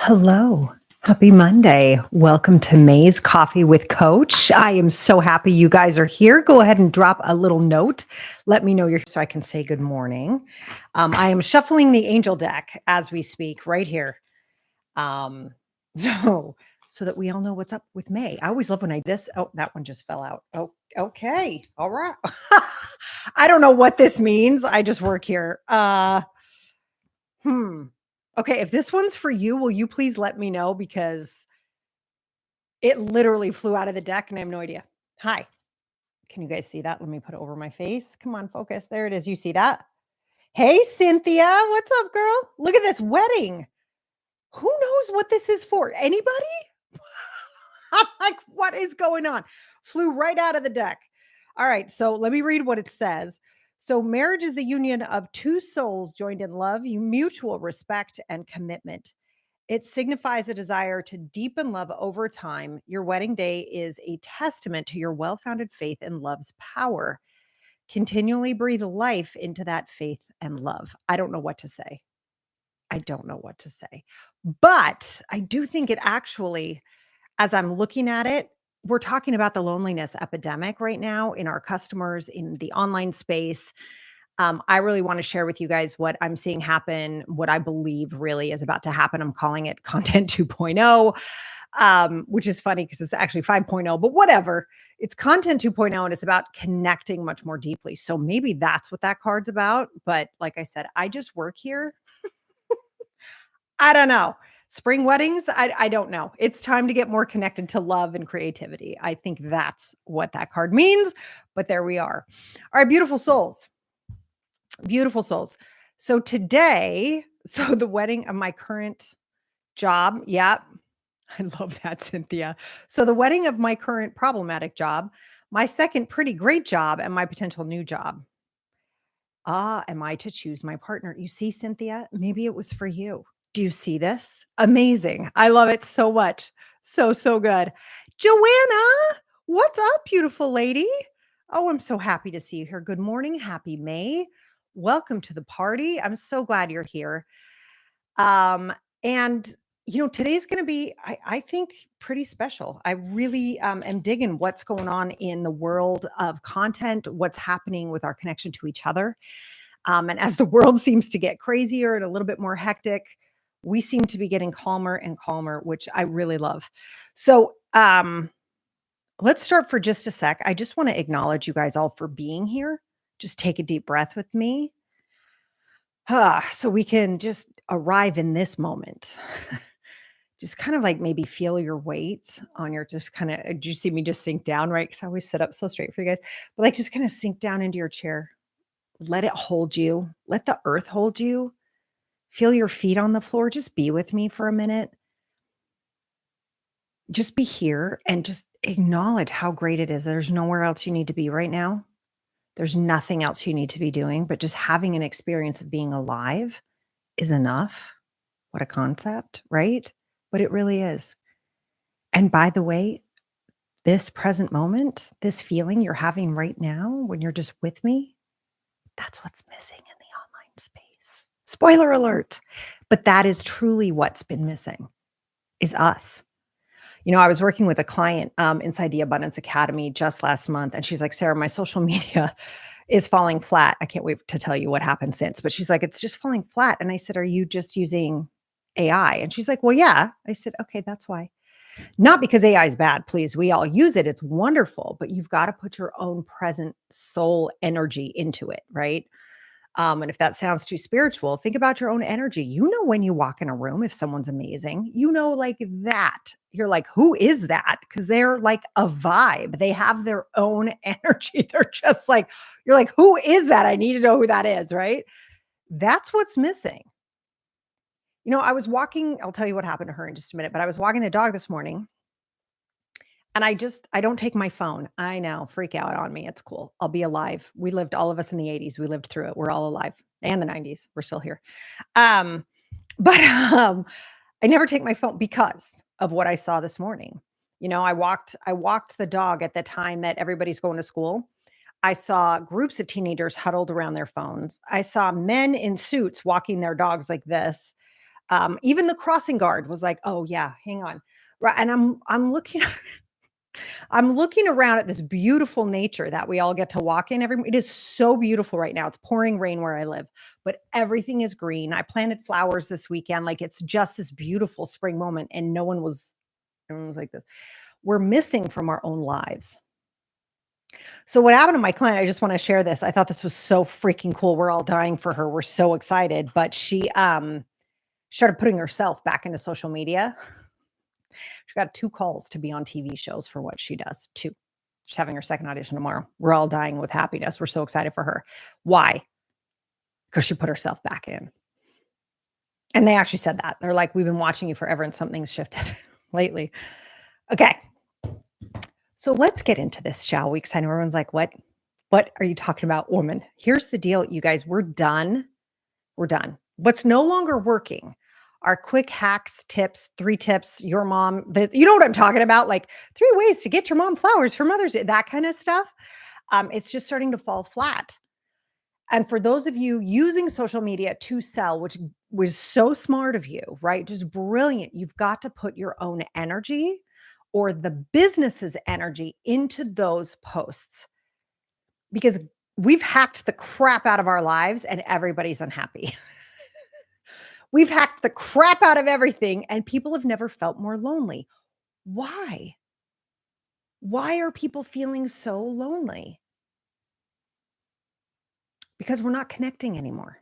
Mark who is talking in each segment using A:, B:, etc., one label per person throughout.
A: Hello. Happy Monday. Welcome to May's Coffee with Coach. I am so happy you guys are here. Go ahead and drop a little note. Let me know you're so I can say good morning. I am shuffling the angel deck as we speak right here. Um, so so that we all know what's up with May. I always love when that one just fell out. Oh, okay. All right. I don't know what this means. I just work here. Hmm. Okay, if this one's for you, will you please let me know because it literally flew out of the deck and I have no idea. Hi. Can you guys see that? Let me put it over my face. Come on, focus. There it is. You see that? Hey, Cynthia. What's up, girl? Look at this wedding. Who knows what this is for? Anybody? I'm like, what is going on? Flew right out of the deck. All right, so let me read what it says. So, marriage is the union of two souls joined in love, mutual respect, and commitment. It signifies a desire to deepen love over time. Your wedding day is a testament to your well founded faith in love's power. Continually breathe life into that faith and love. I don't know what to say. I don't know what to say. But I do think it actually, as I'm looking at it, we're talking about the loneliness epidemic right now in our customers, in the online space. I really want to share with you guys what I'm seeing happen, what I believe really is about to happen. I'm calling it content 2.0, which is funny because it's actually 5.0, but whatever. It's content 2.0 and it's about connecting much more deeply. So maybe that's what that card's about. But like I said, I just work here. I don't know. Spring weddings, I don't know. It's time to get more connected to love and creativity. I think that's what that card means. But there we are. All right, beautiful souls. Beautiful souls. So today, so the wedding of my current job. Yep. I love that, Cynthia. So the wedding of my current problematic job, my second pretty great job, and my potential new job. Am I to choose my partner? You see, Cynthia, maybe it was for you. Do you see this? Amazing. I love it so much. So good. Joanna, what's up, beautiful lady? Oh, I'm so happy to see you here. Good morning. Happy May. Welcome to the party. I'm so glad you're here. And today's going to be, I think, pretty special. I really am digging what's going on in the world of content, what's happening with our connection to each other. And as the world seems to get crazier and a little bit more hectic, we seem to be getting calmer and calmer, which I really love. So let's start for just a sec. I just want to acknowledge you guys all for being here. Just take a deep breath with me. So we can just arrive in this moment. Just kind of like maybe feel your weight on your just kind of, do you see me just sink down, right? Because I always sit up so straight for you guys, but like just kind of sink down into your chair. Let it hold you. Let the earth hold you. Feel your feet on the floor. Just be with me for a minute. Just be here and just acknowledge how great it is. There's nowhere else you need to be right now. There's nothing else you need to be doing, but just having an experience of being alive is enough. What a concept, right? But it really is. And by the way, this present moment, this feeling you're having right now when you're just with me, that's what's missing in the online space. Spoiler alert. But that is truly what's been missing is us. I was working with a client inside the Abundance Academy just last month, and she's like, Sarah, my social media is falling flat. I can't wait to tell you what happened since, but she's like, it's just falling flat. And I said, are you just using AI? And she's like, well, yeah. I said, okay, that's why. Not because AI is bad, please. We all use it. It's wonderful, but you've got to put your own present soul energy into it, right? And if that sounds too spiritual, think about your own energy. When you walk in a room, if someone's amazing, like that. You're like, who is that? Because they're like a vibe. They have their own energy. They're just like, you're like, who is that? I need to know who that is, right? That's what's missing. I was walking, I'll tell you what happened to her in just a minute, but I was walking the dog this morning and I don't take my phone. I know, freak out on me. It's cool. I'll be alive. We lived, all of us in the 80s, we lived through it. We're all alive. And the 90s. We're still here. Um, but I never take my phone because of what I saw this morning. I walked the dog at the time that everybody's going to school. I saw groups of teenagers huddled around their phones. I saw men in suits walking their dogs like this. Even the crossing guard was like, "Oh, yeah, hang on." Right, and I'm looking I'm looking around at this beautiful nature that we all get to walk in every it is so beautiful right now. It's pouring rain where I live, but everything is green. I planted flowers this weekend, like, it's just this beautiful spring moment, and everyone was like this. We're missing from our own lives. So what happened to my client, I just wanna share this. I thought this was so freaking cool. We're all dying for her. We're so excited, but she, started putting herself back into social media. She got 2 calls to be on TV shows for what she does, 2. She's having her second audition tomorrow. We're all dying with happiness. We're so excited for her. Why? Because she put herself back in. And they actually said that. They're like, "We've been watching you forever and something's shifted lately." Okay. So let's get into this, shall we? Because I know everyone's like, What are you talking about, woman?" Here's the deal, you guys. We're done. We're done. What's no longer working are quick hacks, tips, 3 tips, your mom, you know what I'm talking about? Like 3 ways to get your mom flowers for Mother's Day, that kind of stuff. It's just starting to fall flat. And for those of you using social media to sell, which was so smart of you, right? Just brilliant. You've got to put your own energy or the business's energy into those posts because we've hacked the crap out of our lives and everybody's unhappy. We've hacked the crap out of everything and people have never felt more lonely. Why? Why are people feeling so lonely? Because we're not connecting anymore.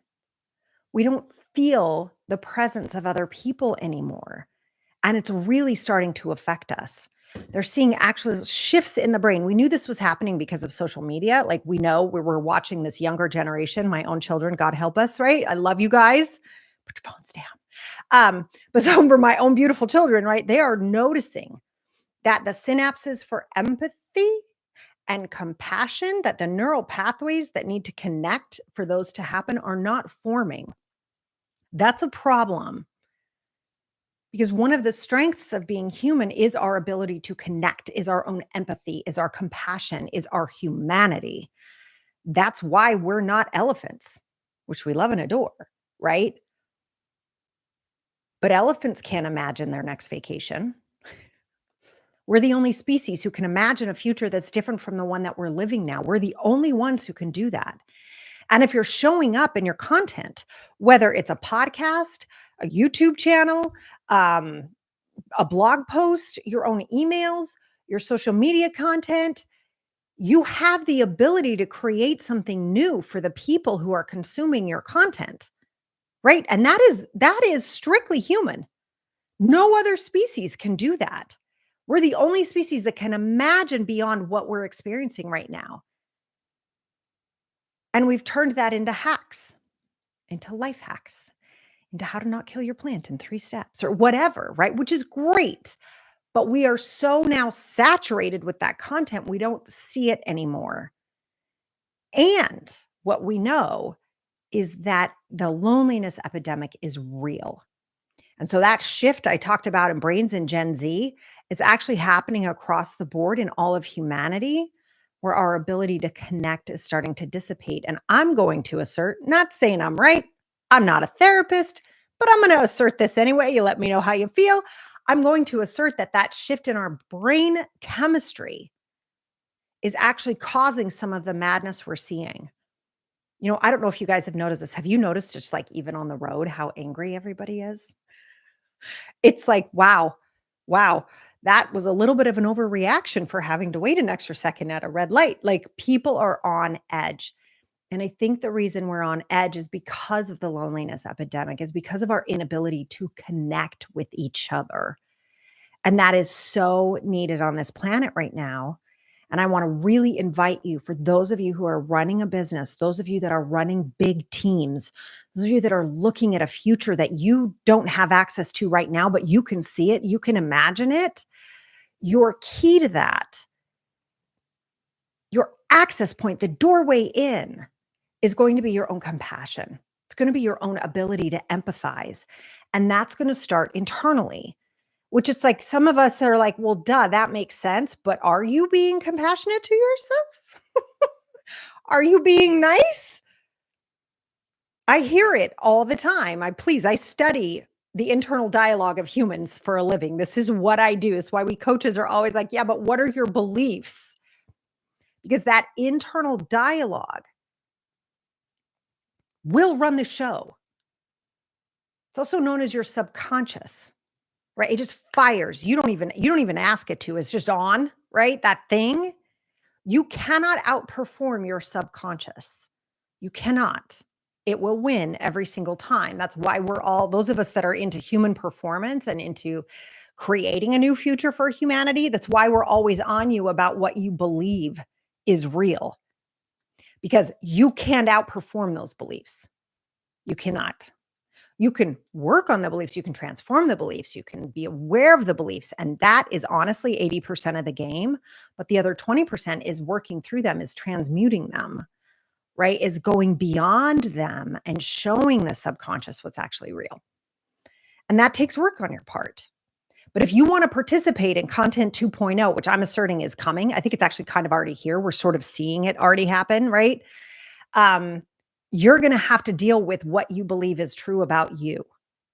A: We don't feel the presence of other people anymore. And it's really starting to affect us. They're seeing actual shifts in the brain. We knew this was happening because of social media. Like we know we're watching this younger generation, my own children, God help us, right? I love you guys. Put your phones down. But so for my own beautiful children, right? They are noticing that the synapses for empathy and compassion, that the neural pathways that need to connect for those to happen are not forming. That's a problem because one of the strengths of being human is our ability to connect, is our own empathy, is our compassion, is our humanity. That's why we're not elephants, which we love and adore, right? But elephants can't imagine their next vacation. We're the only species who can imagine a future that's different from the one that we're living now. We're the only ones who can do that. And if you're showing up in your content, whether it's a podcast, a YouTube channel, um, a blog post, your own emails, your social media content, you have the ability to create something new for the people who are consuming your content, right? And that is strictly human. No other species can do that. We're the only species that can imagine beyond what we're experiencing right now. And we've turned that into hacks, into life hacks, into how to not kill your plant in 3 steps or whatever, right? Which is great. But we are so now saturated with that content, we don't see it anymore. And what we know is that the loneliness epidemic is real. And so that shift I talked about in brains in Gen Z, it's actually happening across the board in all of humanity, where our ability to connect is starting to dissipate. And I'm going to assert, not saying I'm right, I'm not a therapist, but I'm going to assert this anyway. You let me know how you feel. I'm going to assert that that shift in our brain chemistry is actually causing some of the madness we're seeing. You know, I don't know if you guys have noticed this. Have you noticed just like even on the road how angry everybody is? It's like, wow, wow, that was a little bit of an overreaction for having to wait an extra second at a red light. Like people are on edge. And I think the reason we're on edge is because of the loneliness epidemic, is because of our inability to connect with each other. And that is so needed on this planet right now. And I want to really invite you, for those of you who are running a business, those of you that are running big teams, those of you that are looking at a future that you don't have access to right now, but you can see it, you can imagine it. Your key to that, your access point, the doorway in, is going to be your own compassion. It's going to be your own ability to empathize. And that's going to start internally. Which it's like some of us are like, well, duh, that makes sense. But are you being compassionate to yourself? Are you being nice? I hear it all the time. I study the internal dialogue of humans for a living. This is what I do. It's why we coaches are always like, yeah, but what are your beliefs? Because that internal dialogue will run the show. It's also known as your subconscious, right? It just fires. You don't even ask it to. It's just on, right? That thing. You cannot outperform your subconscious. You cannot. It will win every single time. That's why we're all, those of us that are into human performance and into creating a new future for humanity, that's why we're always on you about what you believe is real, because you can't outperform those beliefs. You cannot. You can work on the beliefs, you can transform the beliefs, you can be aware of the beliefs. And that is honestly 80% of the game. But the other 20% is working through them, is transmuting them, right? Is going beyond them and showing the subconscious what's actually real. And that takes work on your part. But if you want to participate in content 2.0, which I'm asserting is coming, I think it's actually kind of already here. We're sort of seeing it already happen, right? You're going to have to deal with what you believe is true about you.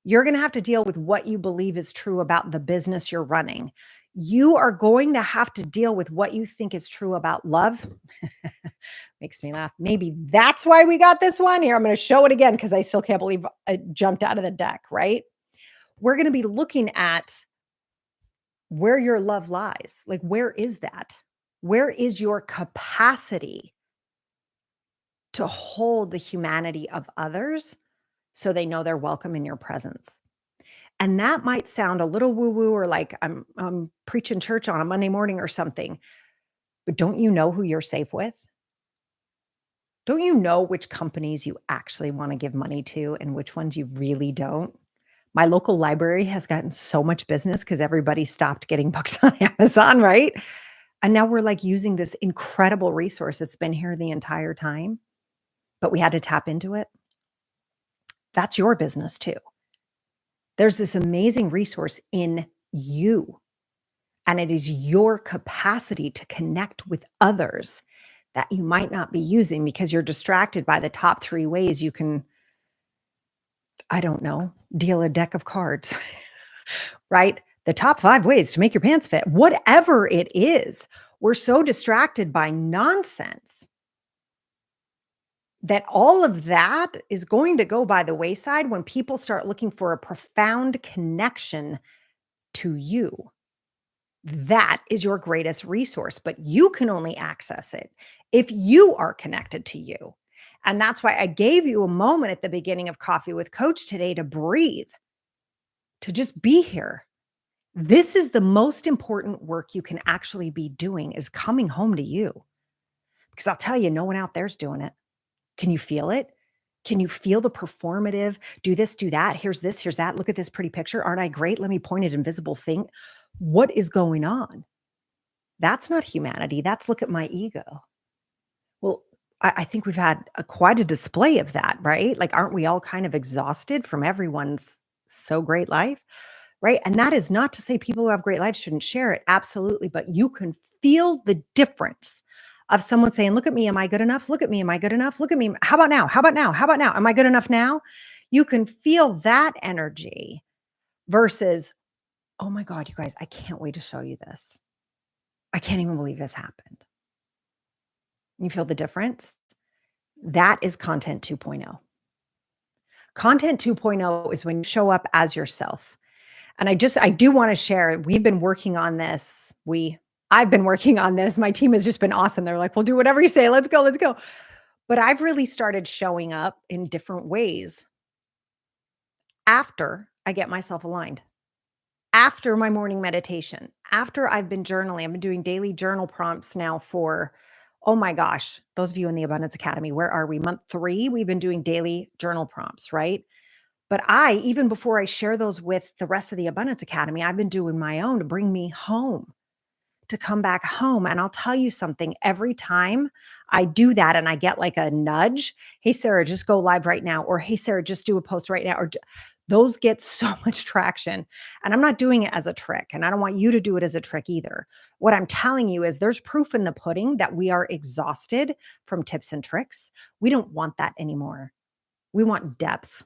A: You're going to have to deal with what you believe is true about the business you're running. You are going to have to deal with what you think is true about love. Makes me laugh. Maybe that's why we got this one here. I'm going to show it again because I still can't believe I jumped out of the deck, right? We're going to be looking at where your love lies. Like, where is that? Where is your capacity to hold the humanity of others so they know they're welcome in your presence? And that might sound a little woo-woo, or like I'm preaching church on a Monday morning or something. But don't you know who you're safe with? Don't you know which companies you actually want to give money to and which ones you really don't? My local library has gotten so much business because everybody stopped getting books on Amazon, right? And now we're like using this incredible resource that's been here the entire time, but we had to tap into it. That's your business too. There's this amazing resource in you, and it is your capacity to connect with others that you might not be using because you're distracted by the top 3 ways you can, I don't know, deal a deck of cards, right? The top 5 ways to make your pants fit, whatever it is. We're so distracted by nonsense that all of that is going to go by the wayside when people start looking for a profound connection to you. That is your greatest resource, but you can only access it if you are connected to you. And that's why I gave you a moment at the beginning of Coffee with Coach today to breathe, to just be here. This is the most important work you can actually be doing, is coming home to you. Because I'll tell you, no one out there's doing it. Can you feel it? Can you feel the performative, do this, do that, here's this, here's that, look at this pretty picture, aren't I great? Let me point at invisible thing. What is going on? That's not humanity. That's look at my ego. Well, I think we've had quite a display of that, right? Like, aren't we all kind of exhausted from everyone's so great life, right? And that is not to say people who have great lives shouldn't share it. Absolutely. But you can feel the difference of someone saying, look at me, am I good enough? Look at me, am I good enough? Look at me. How about now? How about now? How about now? Am I good enough now? You can feel that energy versus, oh my God, you guys, I can't wait to show you this. I can't even believe this happened. You feel the difference? That is content 2.0. Content 2.0 is when you show up as yourself. And I do want to share, we've been working on this. I've been working on this. My team has just been awesome. They're like, we'll do whatever you say. Let's go, let's go. But I've really started showing up in different ways after I get myself aligned, after my morning meditation, after I've been journaling. I've been doing daily journal prompts now for, oh my gosh, those of you in the Abundance Academy, where are we? Month 3, we've been doing daily journal prompts, right? But even before I share those with the rest of the Abundance Academy, I've been doing my own to bring me home, to come back home. And I'll tell you something, every time I do that and I get like a nudge, hey, Sarah, just go live right now. Or hey, Sarah, just do a post right now. Or those get so much traction. And I'm not doing it as a trick. And I don't want you to do it as a trick either. What I'm telling you is there's proof in the pudding that we are exhausted from tips and tricks. We don't want that anymore. We want depth.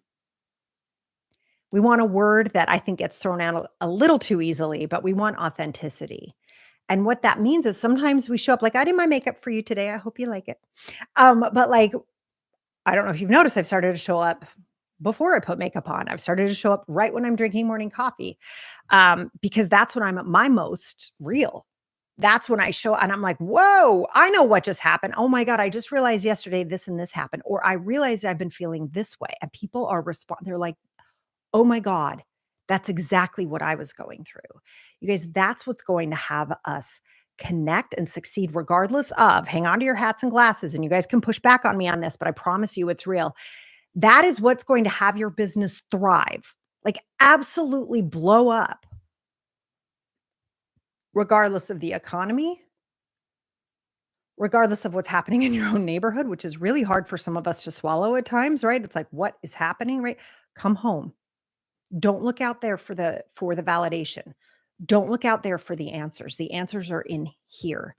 A: We want a word that I think gets thrown out a little too easily, but we want authenticity. And what that means is sometimes we show up like, "I did my makeup for you today. I hope you like it." But like, I don't know if you've noticed, I've started to show up before I put makeup on. I've started to show up right when I'm drinking morning coffee, because that's when I'm at my most real. That's when I show and I'm like, "Whoa, I know what just happened. Oh my god, I just realized yesterday this and this happened," or "I realized I've been feeling this way," and people are they're like, "Oh my god, that's exactly what I was going through." You guys, that's what's going to have us connect and succeed regardless of hang on to your hats and glasses, and you guys can push back on me on this, but I promise you it's real. That is what's going to have your business thrive, like absolutely blow up, regardless of the economy, regardless of what's happening in your own neighborhood, which is really hard for some of us to swallow at times, right? It's like, what is happening, right? Come home. Don't look out there for the validation. Don't look out there for the answers. The answers are in here.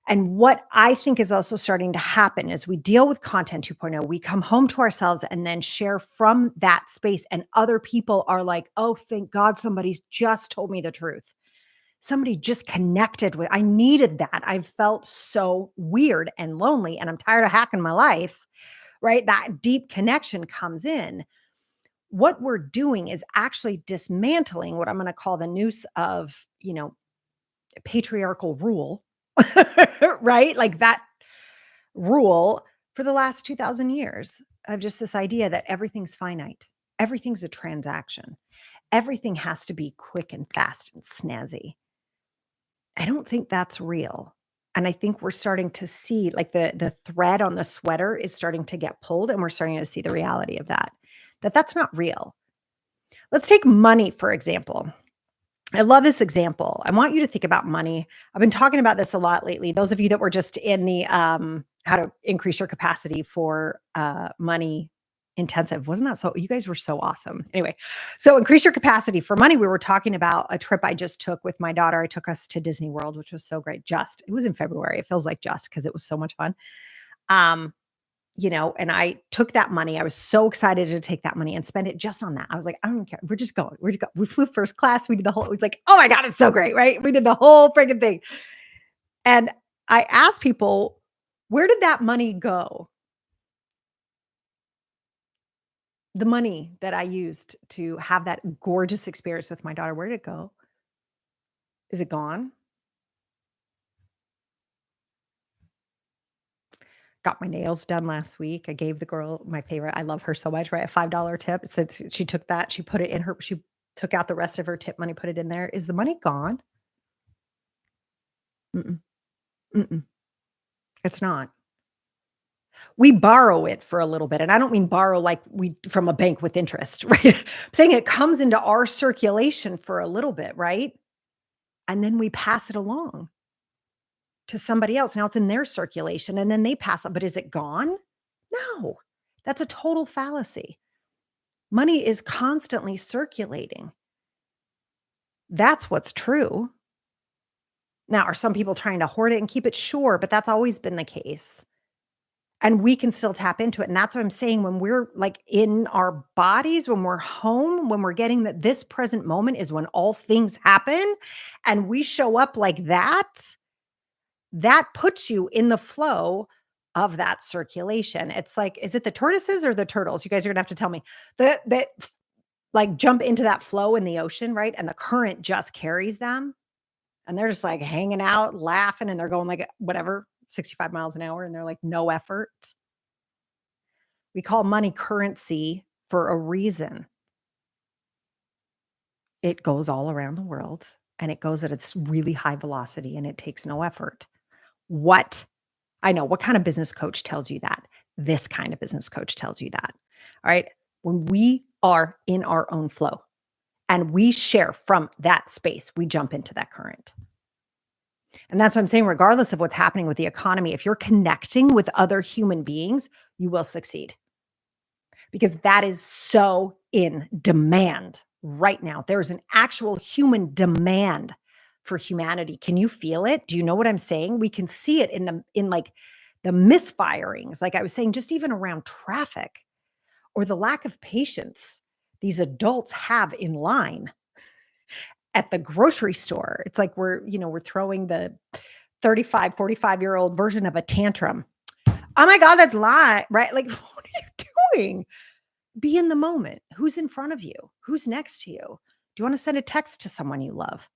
A: And what I think is also starting to happen as we deal with content 2.0, we come home to ourselves and then share from that space. And other people are like, oh, thank God somebody's just told me the truth. Somebody just connected with, I needed that. I felt so weird and lonely, and I'm tired of hacking my life, right? That deep connection comes in. What we're doing is actually dismantling what I'm going to call the noose of, patriarchal rule, right? Like that rule for the last 2000 years of just this idea that everything's finite. Everything's a transaction. Everything has to be quick and fast and snazzy. I don't think that's real. And I think we're starting to see like the thread on the sweater is starting to get pulled, and we're starting to see the reality of that. That's not real. Let's take money, for example. I love this example. I want you to think about money. I've been talking about this a lot lately. Those of you that were just in the how to increase your capacity for money intensive. Wasn't that so? You guys were so awesome. Anyway, so increase your capacity for money. We were talking about a trip I just took with my daughter. I took us to Disney World, which was so great. It was in February. It feels like just because it was so much fun. Um, and I took that money. I was so excited to take that money and spend it just on that. I was like, I don't care. We're just going. We're just going. We flew first class. We did the whole, it was like, oh my God, it's so great, right? We did the whole freaking thing. And I asked people, where did that money go? The money that I used to have that gorgeous experience with my daughter, where did it go? Is it gone? Got my nails done last week. I gave the girl my favorite. I love her so much, right? A $5 tip. It said she took that, she put it in her, she took out the rest of her tip money, put it in there. Is the money gone? Mm-mm, mm-mm, it's not. We borrow it for a little bit. And I don't mean borrow like we from a bank with interest, right? I'm saying it comes into our circulation for a little bit, right? And then we pass it along to somebody else. Now it's in their circulation and then they pass it. But is it gone? No, that's a total fallacy. Money is constantly circulating. That's what's true. Now, are some people trying to hoard it and keep it? Sure, but that's always been the case. And we can still tap into it. And that's what I'm saying when we're like in our bodies, when we're home, when we're getting that this present moment is when all things happen and we show up like that, that puts you in the flow of that circulation. It's like, is it the tortoises or the turtles? You guys are gonna have to tell me. That like jump into that flow in the ocean, right? And the current just carries them. And they're just like hanging out, laughing, and they're going like whatever, 65 miles an hour, and they're like no effort. We call money currency for a reason. It goes all around the world and it goes at its really high velocity and it takes no effort. What? I know. What kind of business coach tells you that? This kind of business coach tells you that. All right. When we are in our own flow and we share from that space, we jump into that current. And that's what I'm saying, regardless of what's happening with the economy, if you're connecting with other human beings, you will succeed because that is so in demand right now. There's an actual human demand for humanity. Can you feel it? Do you know what I'm saying? We can see it in like the misfirings, like I was saying, just even around traffic or the lack of patience. these adults have in line at the grocery store. It's like we're throwing the 35, 45-year-old version of a tantrum. Oh my God, that's lie, right? Like, what are you doing? Be in the moment. Who's in front of you? Who's next to you? Do you want to send a text to someone you love?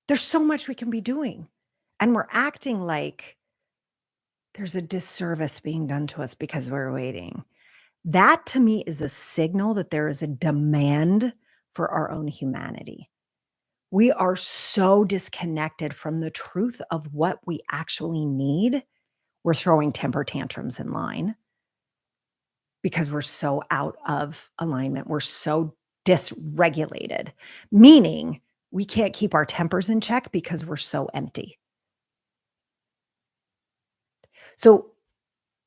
A: There's so much we can be doing. And we're acting like there's a disservice being done to us because we're waiting. That to me is a signal that there is a demand for our own humanity. We are so disconnected from the truth of what we actually need. We're throwing temper tantrums in line because we're so out of alignment. We're so dysregulated, meaning we can't keep our tempers in check because we're so empty. So,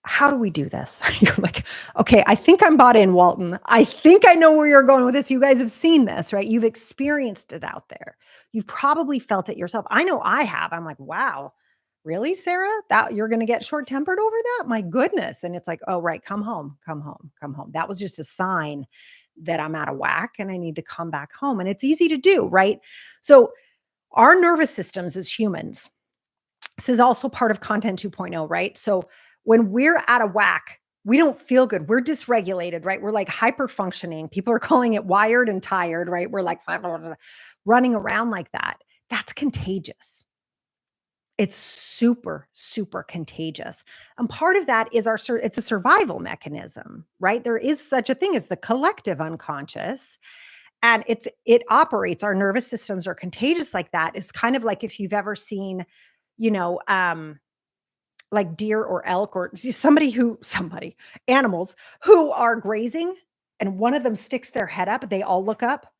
A: how do we do this? You're like, okay, I think I'm bought in, Walton. I think I know where you're going with this. You guys have seen this, right? You've experienced it out there. You've probably felt it yourself. I know I have. I'm like, wow, really, Sarah? That you're going to get short tempered over that? My goodness. And it's like, oh, right, come home, come home, come home. That was just a sign that I'm out of whack and I need to come back home. And it's easy to do, right? So, our nervous systems as humans, this is also part of content 2.0, right? So when we're out of whack, we don't feel good. We're dysregulated, right? We're like hyper functioning. People are calling it wired and tired, right? We're like running around like that. That's contagious. It's super, super contagious. And part of that is it's a survival mechanism, right? There is such a thing as the collective unconscious. And it operates, our nervous systems are contagious like that. It's kind of like if you've ever seen, you know, like deer or elk or animals who are grazing and one of them sticks their head up, they all look up,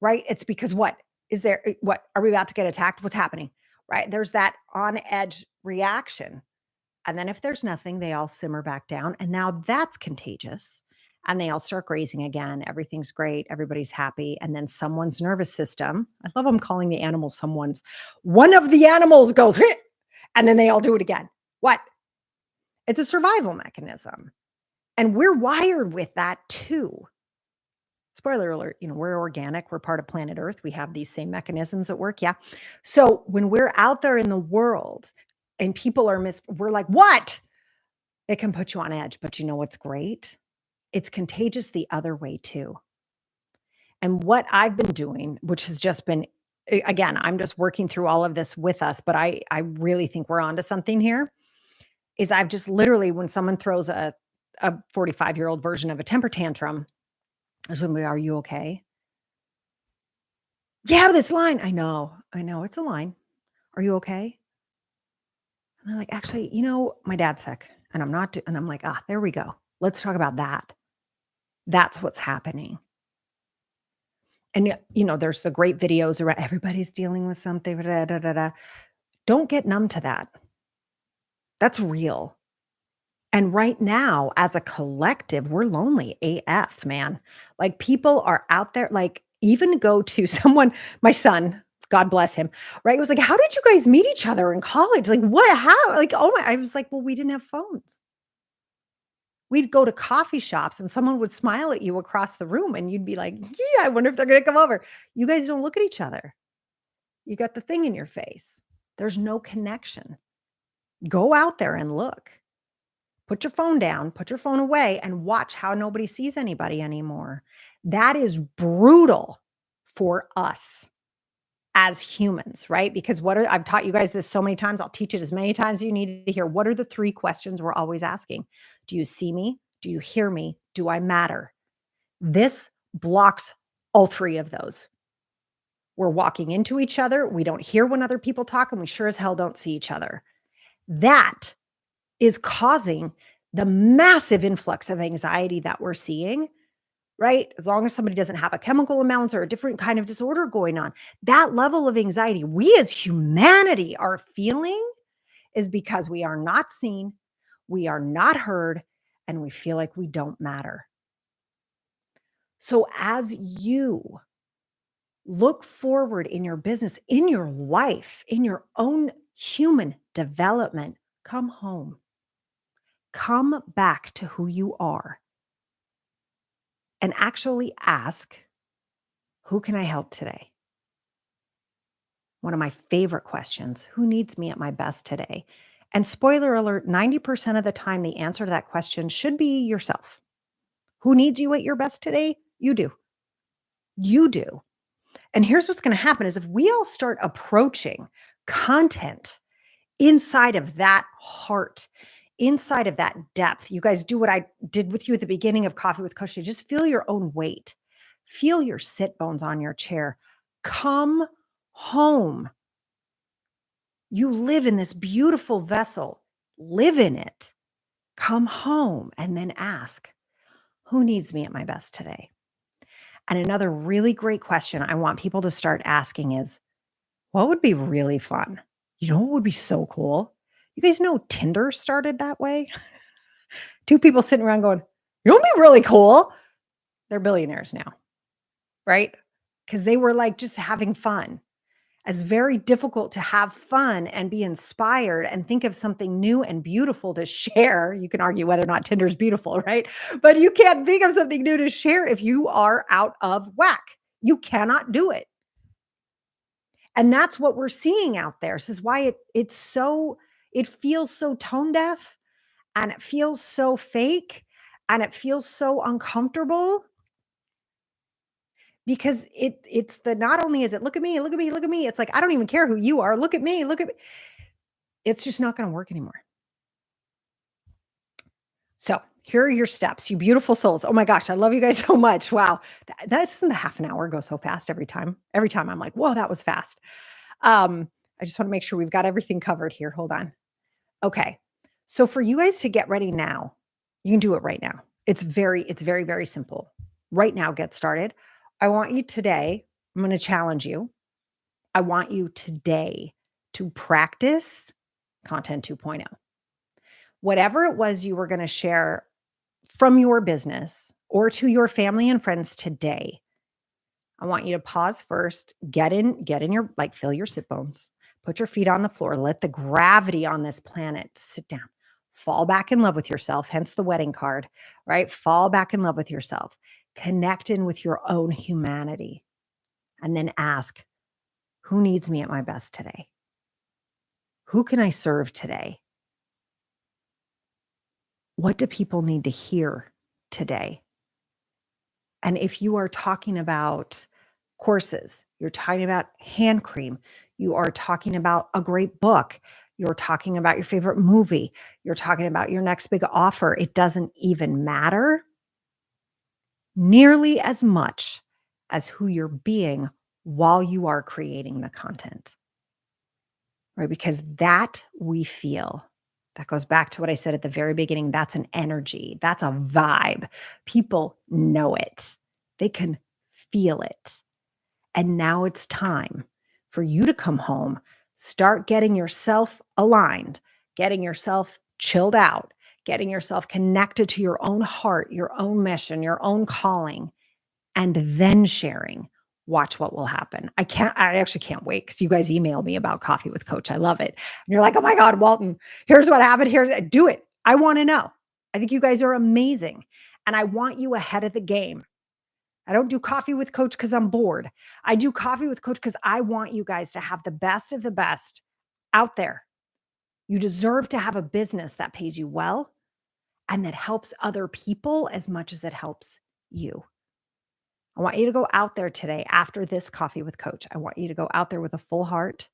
A: right? It's because what are we about to get attacked? What's happening? Right? There's that on edge reaction. And then if there's nothing, they all simmer back down. And now that's contagious. And they all start grazing again. Everything's great. Everybody's happy. And then someone's nervous system, I love them calling the animals one of the animals goes, "Hit," and then they all do it again. What? It's a survival mechanism. And we're wired with that too. Spoiler alert, we're organic. We're part of planet Earth. We have these same mechanisms at work. Yeah. So when we're out there in the world and people we're like, what? It can put you on edge. But you know what's great? It's contagious the other way too. And what I've been doing, which has just been, again, I'm just working through all of this with us, but I really think we're onto something here, is I've just literally, when someone throws a 45-year-old version of a temper tantrum, there's going to be, are you okay? Yeah, this line. I know, it's a line. Are you okay? And they're like, actually, my dad's sick and and I'm like, there we go. Let's talk about that. That's what's happening. And, there's the great videos around everybody's dealing with something. Da, da, da, da. Don't get numb to that. That's real. And right now, as a collective, we're lonely AF, man. Like people are out there, like even go to someone, my son, God bless him, right? He was like, how did you guys meet each other in college? Like, what? How? Like, oh my, I was like, well, we didn't have phones. We'd go to coffee shops and someone would smile at you across the room and you'd be like, yeah, I wonder if they're going to come over. You guys don't look at each other. You got the thing in your face. There's no connection. Go out there and look. Put your phone down, put your phone away, and watch how nobody sees anybody anymore. That is brutal for us as humans, right? Because I've taught you guys this so many times. I'll teach it as many times as you need to hear. What are the three questions we're always asking? Do you see me? Do you hear me? Do I matter? This blocks all three of those. We're walking into each other. We don't hear when other people talk, and we sure as hell don't see each other. That is causing the massive influx of anxiety that we're seeing, right? As long as somebody doesn't have a chemical imbalance or a different kind of disorder going on, that level of anxiety we as humanity are feeling is because we are not seen, we are not heard, and we feel like we don't matter. So as you look forward in your business, in your life, in your own human development, come home. Come back to who you are. and actually ask, who can I help today? One of my favorite questions, who needs me at my best today? And spoiler alert, 90% of the time, the answer to that question should be yourself. Who needs you at your best today? You do. You do. And here's what's going to happen is if we all start approaching content inside of that heart, inside of that depth, you guys do what I did with you at the beginning of Coffee with Coach. Just feel your own weight, feel your sit bones on your chair. Come home. You live in this beautiful vessel, live in it. Come home and then ask, who needs me at my best today? And another really great question I want people to start asking is, what would be really fun? You know what would be so cool? You guys know Tinder started that way? Two people sitting around going, you know what would be really cool? They're billionaires now, right? Because they were like just having fun. It's very difficult to have fun and be inspired and think of something new and beautiful to share. You can argue whether or not Tinder is beautiful, right? But you can't think of something new to share if you are out of whack. You cannot do it. And that's what we're seeing out there. This is why it feels so tone deaf and it feels so fake and it feels so uncomfortable because it's the not only is it look at me, look at me, look at me. It's like, I don't even care who you are. Look at me, look at me. It's just not going to work anymore. So here are your steps, you beautiful souls. Oh my gosh, I love you guys so much. Wow. That's the half an hour goes so fast every time. Every time I'm like, whoa, that was fast. I just want to make sure we've got everything covered here. Hold on. Okay. So for you guys to get ready now, you can do it right now. It's very, very simple. Right now, get started. I want you today, I'm going to challenge you. I want you today to practice content 2.0. Whatever it was you were going to share from your business or to your family and friends today, I want you to pause first, get in your, like, feel your sit bones, put your feet on the floor, let the gravity on this planet sit down, fall back in love with yourself, hence the wedding card, right? Fall back in love with yourself, connect in with your own humanity, and then ask, who needs me at my best today? Who can I serve today? What do people need to hear today? And if you are talking about courses, you're talking about hand cream, you are talking about a great book, you're talking about your favorite movie, you're talking about your next big offer, it doesn't even matter nearly as much as who you're being while you are creating the content, right? Because that we feel. That goes back to what I said at the very beginning. That's an energy. That's a vibe. People know it. They can feel it. And now it's time for you to come home, start getting yourself aligned, getting yourself chilled out, getting yourself connected to your own heart, your own mission, your own calling, and then sharing. Watch what will happen. I actually can't wait because you guys email me about Coffee with Coach. I love it. And you're like, oh my God, Walton, here's what happened. Do it. I want to know. I think you guys are amazing. And I want you ahead of the game. I don't do Coffee with Coach because I'm bored. I do Coffee with Coach because I want you guys to have the best of the best out there. You deserve to have a business that pays you well and that helps other people as much as it helps you. I want you to go out there today after this Coffee with Coach. I want you to go out there with a full heart.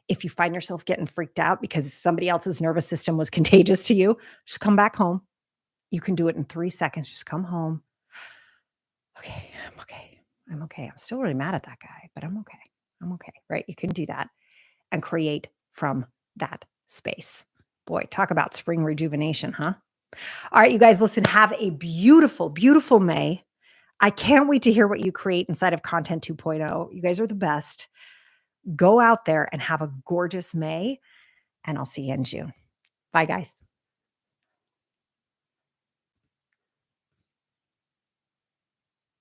A: If you find yourself getting freaked out because somebody else's nervous system was contagious to you, just come back home. You can do it in 3 seconds. Just come home. Okay, I'm okay. I'm okay. I'm still really mad at that guy, but I'm okay. I'm okay, right? You can do that and create from that space. Boy, talk about spring rejuvenation, huh? All right, you guys, listen, have a beautiful, beautiful May. I can't wait to hear what you create inside of Content 2.0. You guys are the best. Go out there and have a gorgeous May, and I'll see you in June. Bye, guys.